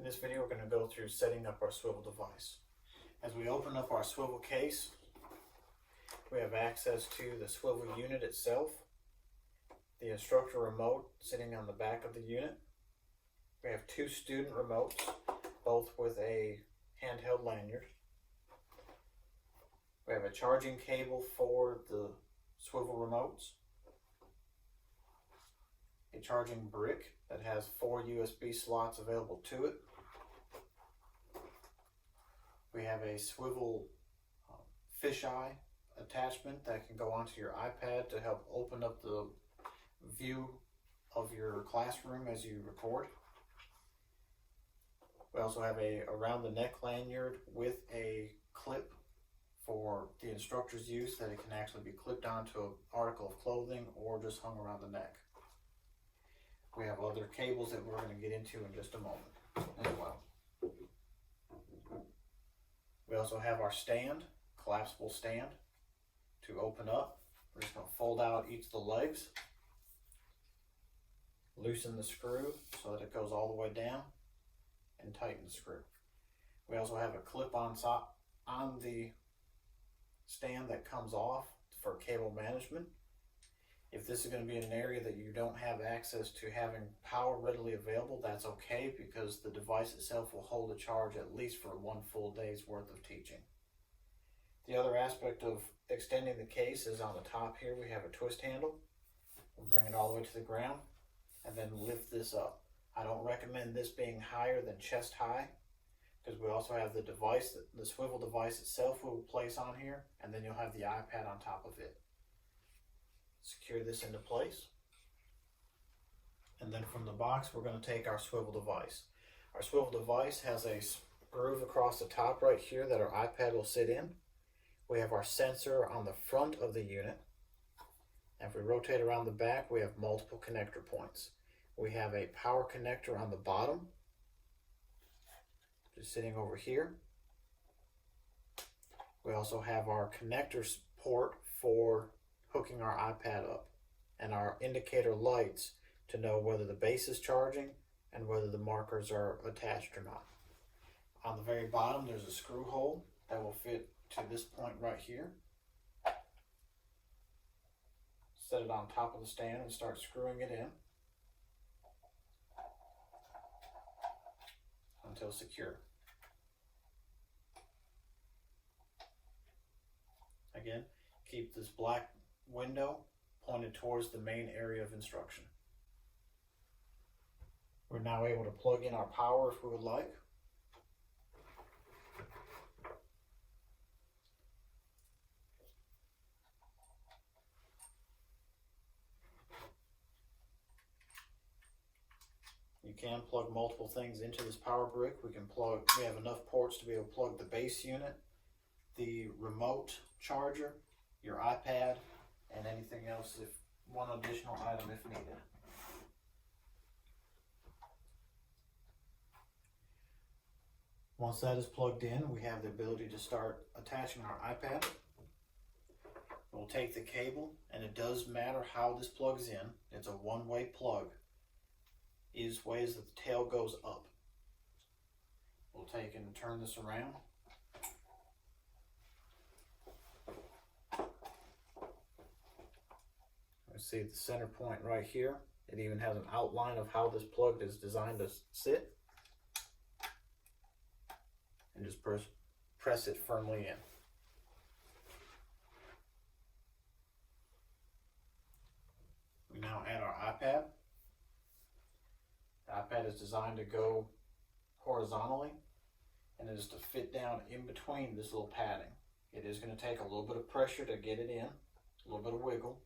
this video, we're going to go through setting up our Swivl device. As we open up our Swivl case, we have access to the Swivl unit itself, the instructor remote sitting on the back of the unit. We have two student remotes, both with a handheld lanyard. We have a charging cable for the Swivl remotes, a charging brick that has 4 USB slots available to it. We have a Swivl fisheye attachment that can go onto your iPad to help open up the view of your classroom as you record. We also have a around the neck lanyard with a clip for the instructor's use, that it can actually be clipped onto an article of clothing or just hung around the neck. We have other cables that we're going to get into in just a moment as well. We also have our stand, collapsible stand to open up. We're just going to fold out each of the legs, loosen the screw so that it goes all the way down, and tighten the screw. We also have a clip on the stand that comes off for cable management. If this is going to be in an area that you don't have access to having power readily available, that's okay, because the device itself will hold a charge at least for 1 full day's worth of teaching. The other aspect of extending the case is on the top here. We have a twist handle. We'll bring it all the way to the ground and then lift this up. I don't recommend this being higher than chest high, because we also have the device, the Swivl device itself we'll place on here, and then you'll have the iPad on top of it. Secure this into place. And then from the box, we're going to take our Swivl device. Our Swivl device has a groove across the top right here that our iPad will sit in. We have our sensor on the front of the unit. And if we rotate around the back, we have multiple connector points. We have a power connector on the bottom, just sitting over here. We also have our connector port for hooking our iPad up, and our indicator lights to know whether the base is charging and whether the markers are attached or not. On the very bottom, there's a screw hole that will fit to this point right here. Set it on top of the stand and start screwing it in until secure. Again, keep this black window pointed towards the main area of instruction. We're now able to plug in our power if we would like. You can plug multiple things into this power brick. We have enough ports to be able to plug the base unit, the remote charger, your iPad, and anything else, if one additional item if needed. Once that is plugged in, we have the ability to start attaching our iPad. We'll take the cable, and it does matter how this plugs in. It's a one-way plug. Easiest way is that the tail goes up. We'll take and turn this around. See the center point right here. It even has an outline of how this plug is designed to sit. And just press it firmly in. We now add our iPad. The iPad is designed to go horizontally, and it is to fit down in between this little padding. It is going to take a little bit of pressure to get it in, a little bit of wiggle.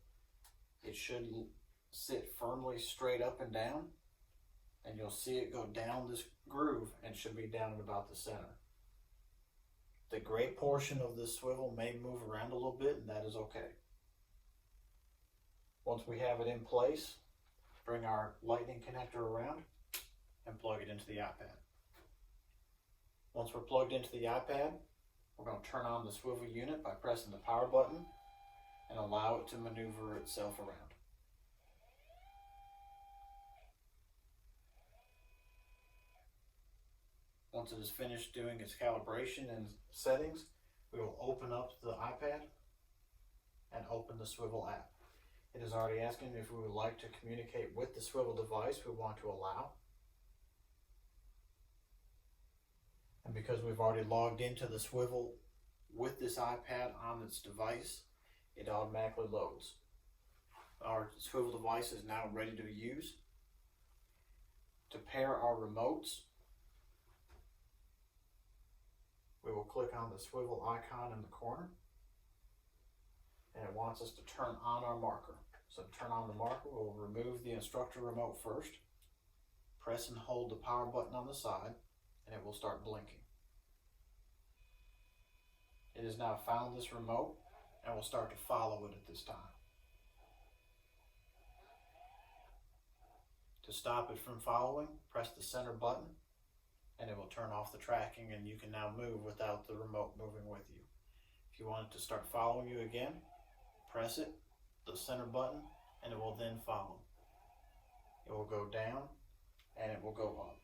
It should sit firmly straight up and down, and you'll see it go down this groove and should be down at about the center. The gray portion of this Swivl may move around a little bit, and that is okay. Once we have it in place, bring our lightning connector around and plug it into the iPad. Once we're plugged into the iPad, we're going to turn on the Swivl unit by pressing the power button and allow it to maneuver itself around. Once it is finished doing its calibration and settings, we will open up the iPad and open the Swivl app. It is already asking if we would like to communicate with the Swivl device. We want to allow. And because we've already logged into the Swivl with this iPad on its device, it automatically loads. Our Swivl device is now ready to be used. To pair our remotes, we will click on the Swivl icon in the corner, and it wants us to turn on our marker. So to turn on the marker, we'll remove the instructor remote first, press and hold the power button on the side, and it will start blinking. It has now found this remote and will start to follow it at this time. To stop it from following, press the center button and it will turn off the tracking, and you can now move without the remote moving with you. If you want it to start following you again, press it, the center button, and it will then follow. It will go down and it will go up.